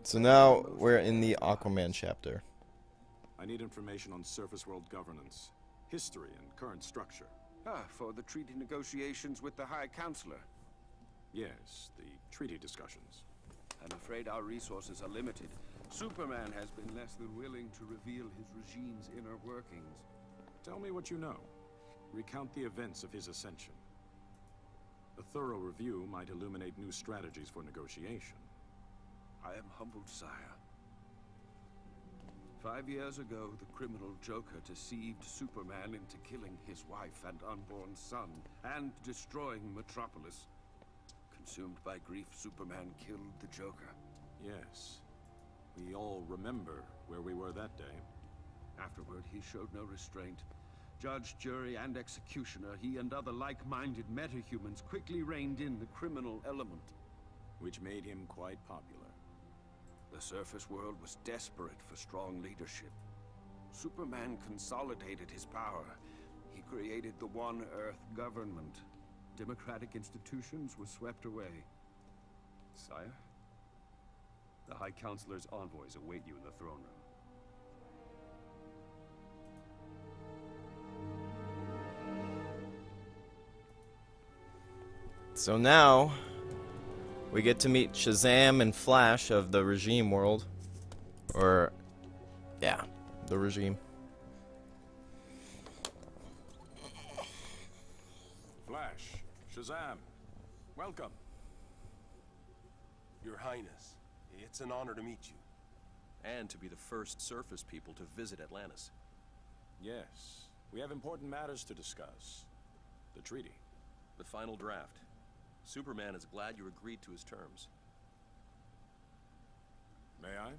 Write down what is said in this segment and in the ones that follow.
So now we're in the Aquaman chapter. I need information on surface world governance, history, and current structure. For the treaty negotiations with the High Counselor. Yes, the treaty discussions. I'm afraid our resources are limited. Superman has been less than willing to reveal his regime's inner workings. Tell me what you know. Recount the events of his ascension. A thorough review might illuminate new strategies for negotiation. I am humbled, sire. 5 years ago, the criminal Joker deceived Superman into killing his wife and unborn son, and destroying Metropolis. Consumed by grief, Superman killed the Joker. Yes. We all remember where we were that day. Afterward, he showed no restraint. Judge, jury, and executioner, he and other like-minded metahumans quickly reined in the criminal element. Which made him quite popular. The surface world was desperate for strong leadership. Superman consolidated his power. He created the One Earth government. Democratic institutions were swept away. Sire, the High Counselor's envoys await you in the throne room. So now we get to meet Shazam and Flash of the Regime world. Or, yeah, the Regime. Flash, Shazam, welcome. Your Highness, it's an honor to meet you. And to be the first surface people to visit Atlantis. Yes, we have important matters to discuss. The treaty. The final draft. Superman is glad you agreed to his terms. May I?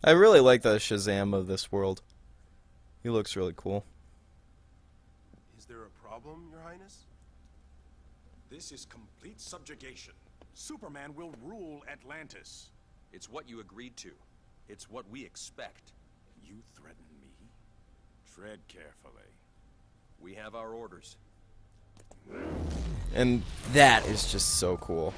I really like the Shazam of this world. He looks really cool. Is there a problem, Your Highness? This is complete subjugation. Superman will rule Atlantis. It's what you agreed to. It's what we expect. You threaten me? Tread carefully. We have our orders. And that is just so cool.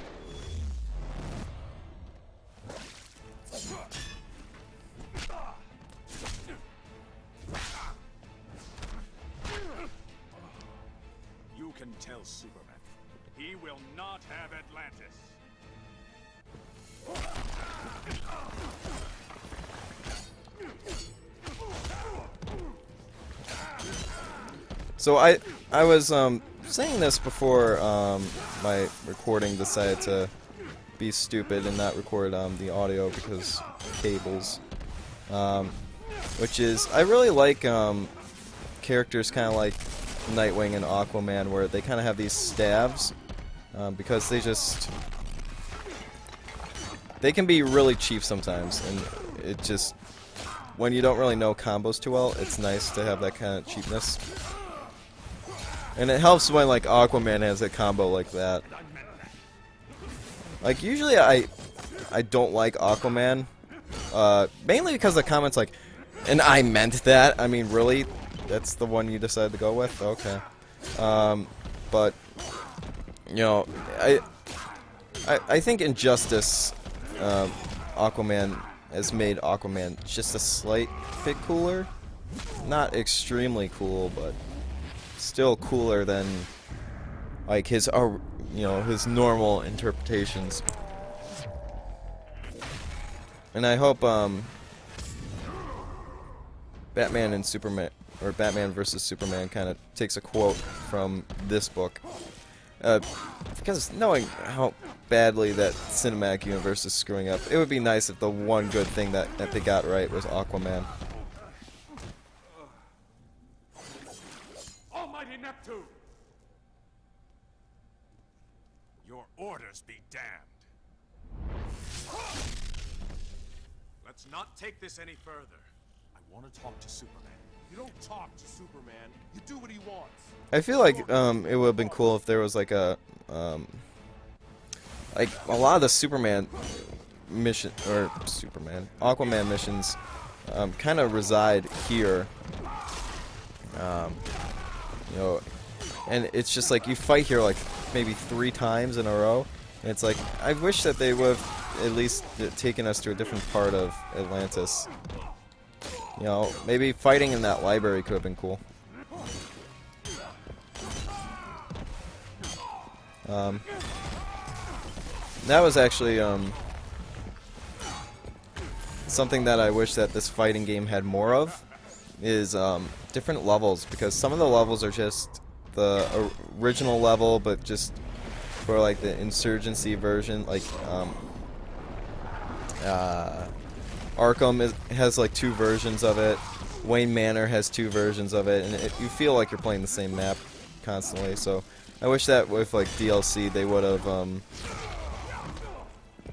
You can tell Superman. He will not have Atlantis. So I was saying this before my recording decided to be stupid and not record the audio because cables. Which is, I really like characters kind of like Nightwing and Aquaman, where they kind of have these stabs because they can be really cheap sometimes, and it just, when you don't really know combos too well, it's nice to have that kind of cheapness. And it helps when, like, Aquaman has a combo like that. Like, usually I don't like Aquaman, mainly because the comments like, and I meant that. I mean, really? That's the one you decided to go with? Okay. But, you know, I think Injustice, Aquaman has made Aquaman just a slight bit cooler. Not extremely cool, but still cooler than like his his normal interpretations. And I hope Batman and Superman, or Batman versus Superman, kind of takes a quote from this book, because knowing how badly that cinematic universe is screwing up, it would be nice if the one good thing that they got right was Aquaman. Almighty Neptune! Your orders be damned. Let's not take this any further. I want to talk to Superman. You don't talk to Superman. You do what he wants. I feel like it would have been cool if there was like a lot of the Superman mission, or Aquaman missions kind of reside here. You know, and it's just like you fight here like maybe 3 times in a row, and it's like I wish that they would have at least taken us to a different part of Atlantis. You know, maybe fighting in that library could have been cool. That was actually something that I wish that this fighting game had more of, is different levels, because some of the levels are just the original level, but just for like the insurgency version, like Arkham has like 2 versions of it. Wayne Manor has 2 versions of it, and you feel like you're playing the same map constantly. So I wish that with like DLC they would have,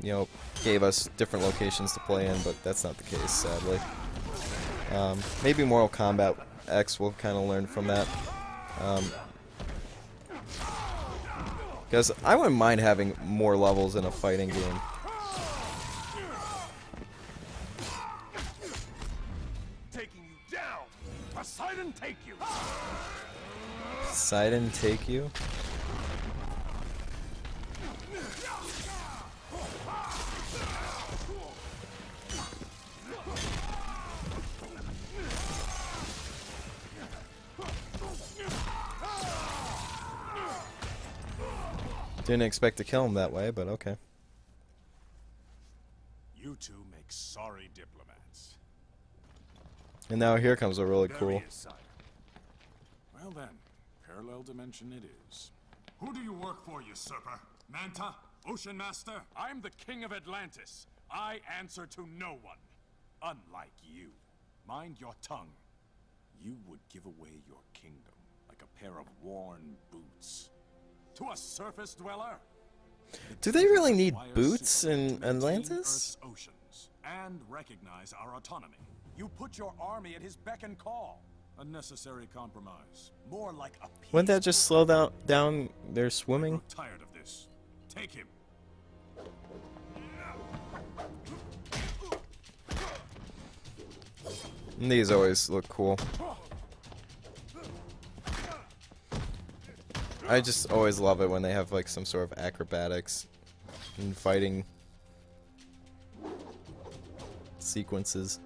you know, gave us different locations to play in, but that's not the case, sadly. Maybe Mortal Kombat X will kind of learn from that. Because I wouldn't mind having more levels in a fighting game. Taking you down! Poseidon take you! Poseidon take you? Didn't expect to kill him that way, but okay. You two make sorry diplomats. And now here comes a really There cool. he is, sire. Well then, parallel dimension it is. Who do you work for, usurper? Manta? Ocean Master? I'm the king of Atlantis. I answer to no one. Unlike you. Mind your tongue. You would give away your kingdom like a pair of worn boots. To a surface dweller? Do they really need Requires boots in super to maintain Atlantis? Earth's oceans and recognize our autonomy. You put your army at his beck and call. A necessary compromise. More like a peace. Wouldn't that just slow down their swimming? I'm tired of this. Take him. And these always look cool. I just always love it when they have like some sort of acrobatics and fighting sequences.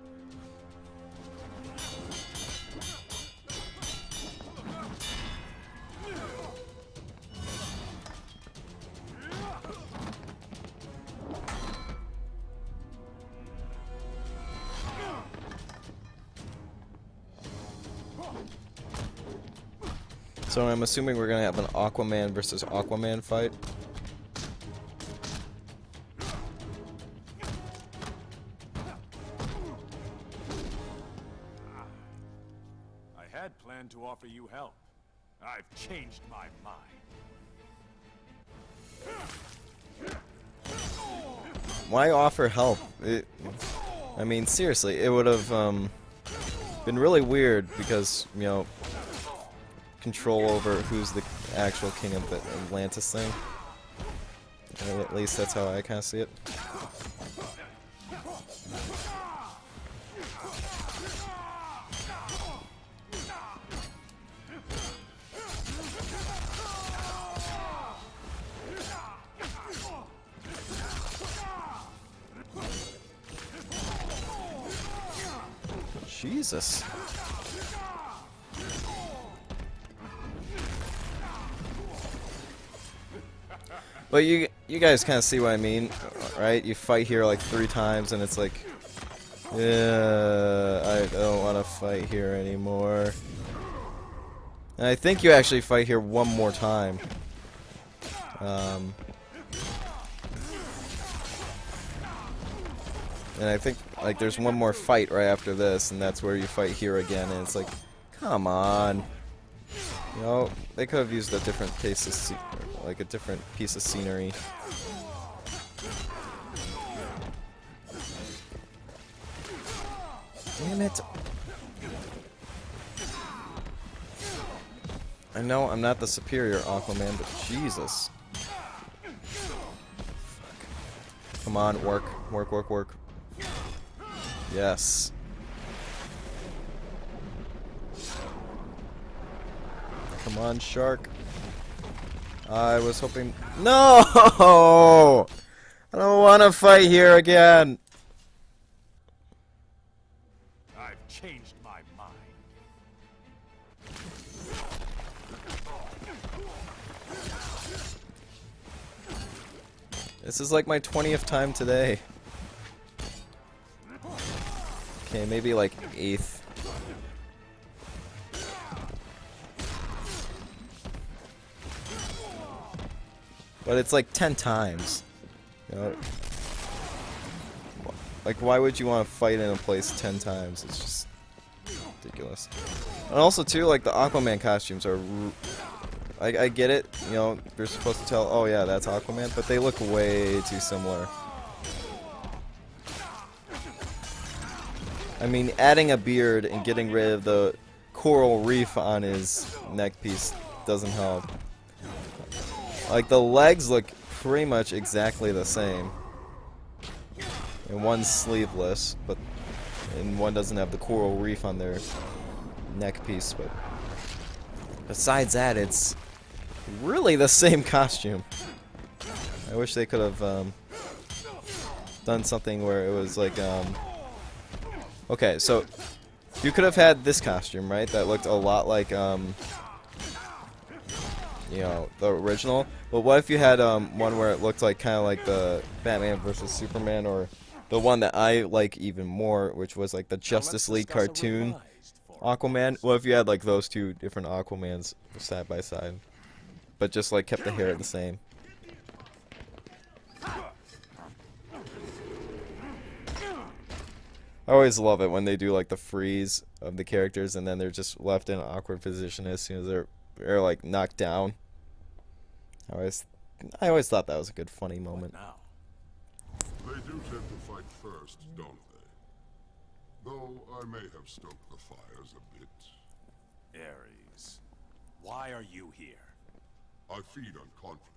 So I'm assuming we're gonna have an Aquaman versus Aquaman fight. I had planned to offer you help. I've changed my mind. Why offer help? I mean, seriously, it would have been really weird because, you know, control over who's the actual king of the Atlantis thing. At least that's how I kind of see it. Jesus. But you guys kind of see what I mean, right? You fight here like 3 times and it's like, yeah, I don't want to fight here anymore. And I think you actually fight here one more time. And I think like there's one more fight right after this, and that's where you fight here again, and it's like, come on. You know, they could have used a different piece of like a different piece of scenery. Damn it. I know I'm not the superior Aquaman, but Jesus. Fuck. Come on, work. Work, work, work. Yes. Come on, shark. I was hoping... No! I don't want to fight here again. I've changed my mind. This is like my 20th time today. Okay, maybe like 8th. But it's like 10 times. You know? Like, why would you want to fight in a place 10 times? It's just ridiculous. And also, too, like, the Aquaman costumes are... I get it, you know, they're supposed to tell, oh yeah, that's Aquaman, but they look way too similar. I mean, adding a beard and getting rid of the coral reef on his neck piece doesn't help. Like, the legs look pretty much exactly the same. And one's sleeveless, and one doesn't have the coral reef on their neck piece, but besides that, it's really the same costume. I wish they could have done something where it was like, okay, so you could have had this costume, right? That looked a lot like, you know, the original. But what if you had one where it looked like kind of like the Batman vs Superman, or the one that I like even more, which was like the Justice League cartoon Aquaman? What if you had like those two different Aquamans side by side, but just like kept the hair the same? I always love it when they do like the freeze of the characters and then they're just left in an awkward position as soon as they're like knocked down. I always thought that was a good funny moment. Now, They do tend to fight first, don't they? Though I may have stoked the fires a bit. Ares, why are you here? I feed on conflict.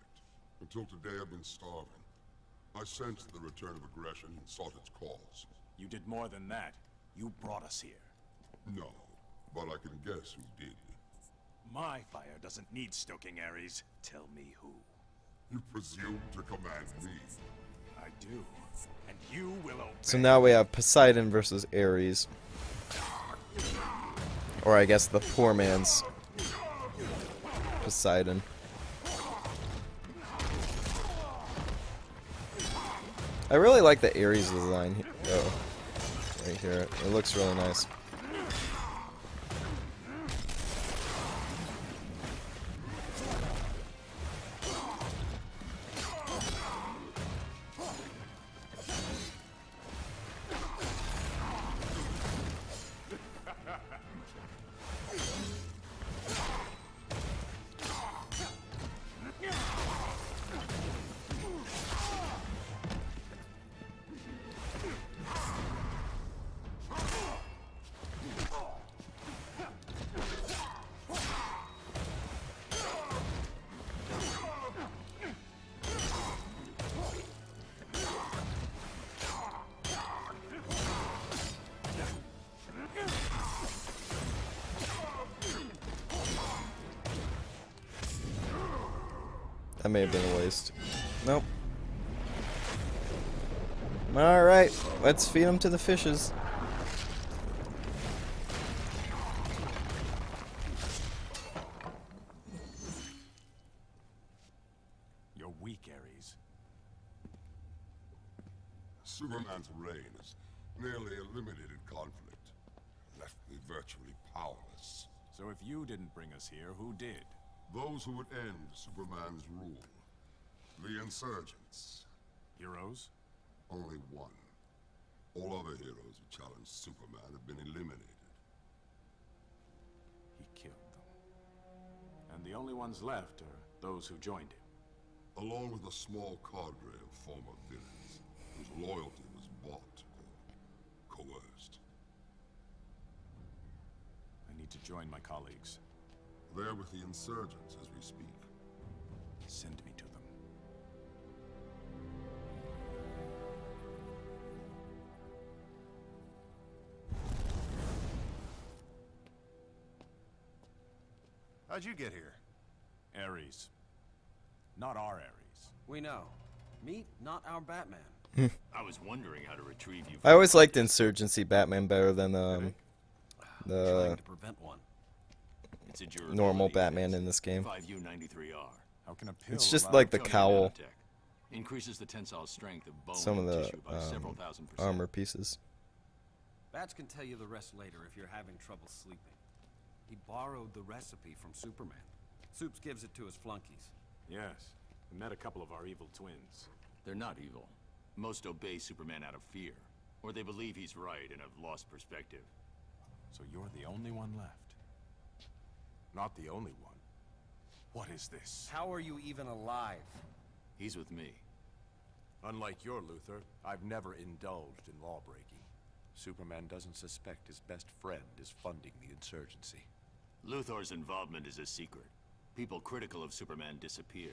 Until today I've been starving. I sensed the return of aggression and sought its cause. You did more than that. You brought us here. No, but I can guess who did. My fire doesn't need stoking, Ares. Tell me who. You presume to command me. I do. And you will obey. So now we have Poseidon versus Ares. Or I guess the poor man's Poseidon. I really like the Ares design right here. It looks really nice. That may have been a waste. Nope. Alright, let's feed them to the fishes. You're weak, Ares. Superman's reign has nearly eliminated conflict. Left me virtually powerless. So if you didn't bring us here, who did? Those who would end Superman's rule. The insurgents. Heroes? Only one. All other heroes who challenged Superman have been eliminated. He killed them. And the only ones left are those who joined him. Along with a small cadre of former villains, whose loyalty was bought or coerced. I need to join my colleagues. They're with the insurgents as we speak. Send me to them. How'd you get here? Ares. Not our Ares. We know. Meet not our Batman. I was wondering how to retrieve you. I always liked Insurgency Batman better than Trying the to prevent one. It's a normal durability Batman test. in this game. 5U93R. How can a pill It's just allow- like the cowl, Nanotech. Increases the tensile strength of bone some of and the tissue by several thousand %. armor pieces. Bats can tell you the rest later if you're having trouble sleeping. He borrowed the recipe from Superman. Supes gives it to his flunkies. Yes. We met a couple of our evil twins. They're not evil. Most obey Superman out of fear, or they believe he's right and have lost perspective. So you're the only one left. Not the only one. What is this? How are you even alive? He's with me. Unlike your Luthor, I've never indulged in lawbreaking. Superman doesn't suspect his best friend is funding the insurgency. Luthor's involvement is a secret. People critical of Superman disappear.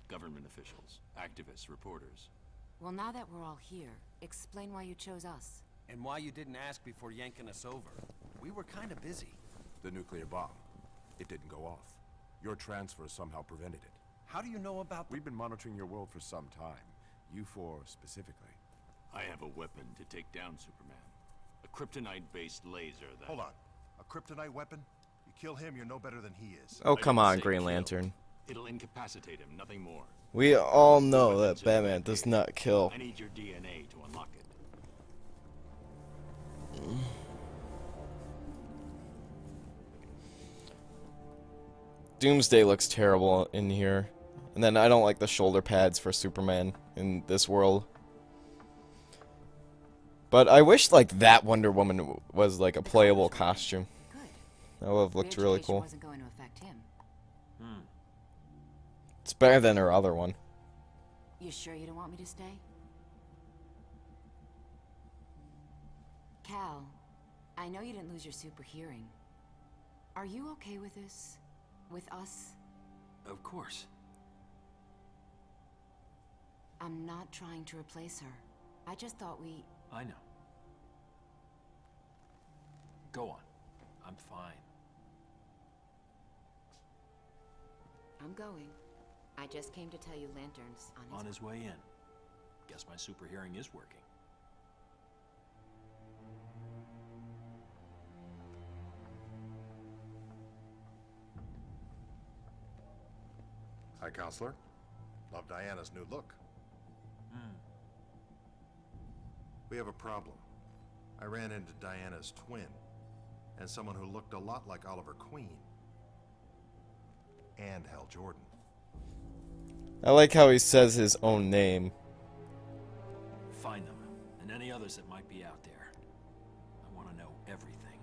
Government officials, activists, reporters. Well, now that we're all here, explain why you chose us. And why you didn't ask before yanking us over. We were kind of busy. The nuclear bomb. It didn't go off. Your transfer somehow prevented it. How do you know about We've been monitoring your world for some time. You four specifically. I have a weapon to take down Superman. A kryptonite-based laser that... Hold on. A kryptonite weapon? You kill him, you're no better than he is. Oh, I come didn't on, say Green kill. Lantern. It'll incapacitate him, nothing more. We all know that Batman does not kill. I need your DNA to unlock it. Doomsday looks terrible in here. And then I don't like the shoulder pads for Superman in this world. But I wish like that Wonder Woman was like a playable costume. Good. That would have looked really Re-education cool. wasn't going to affect him. It's better than her other one. You sure you don't want me to stay? Cal, I know you didn't lose your super hearing. Are you okay with this? With us? Of course. I'm not trying to replace her. I just thought we... I know. Go on. I'm fine. I'm going. I just came to tell you Lantern's On his way in. Guess my super hearing is working. Hi, Counselor. Love Diana's new look. We have a problem. I ran into Diana's twin, and someone who looked a lot like Oliver Queen. And Hal Jordan. I like how he says his own name. Find them, and any others that might be out there. I want to know everything.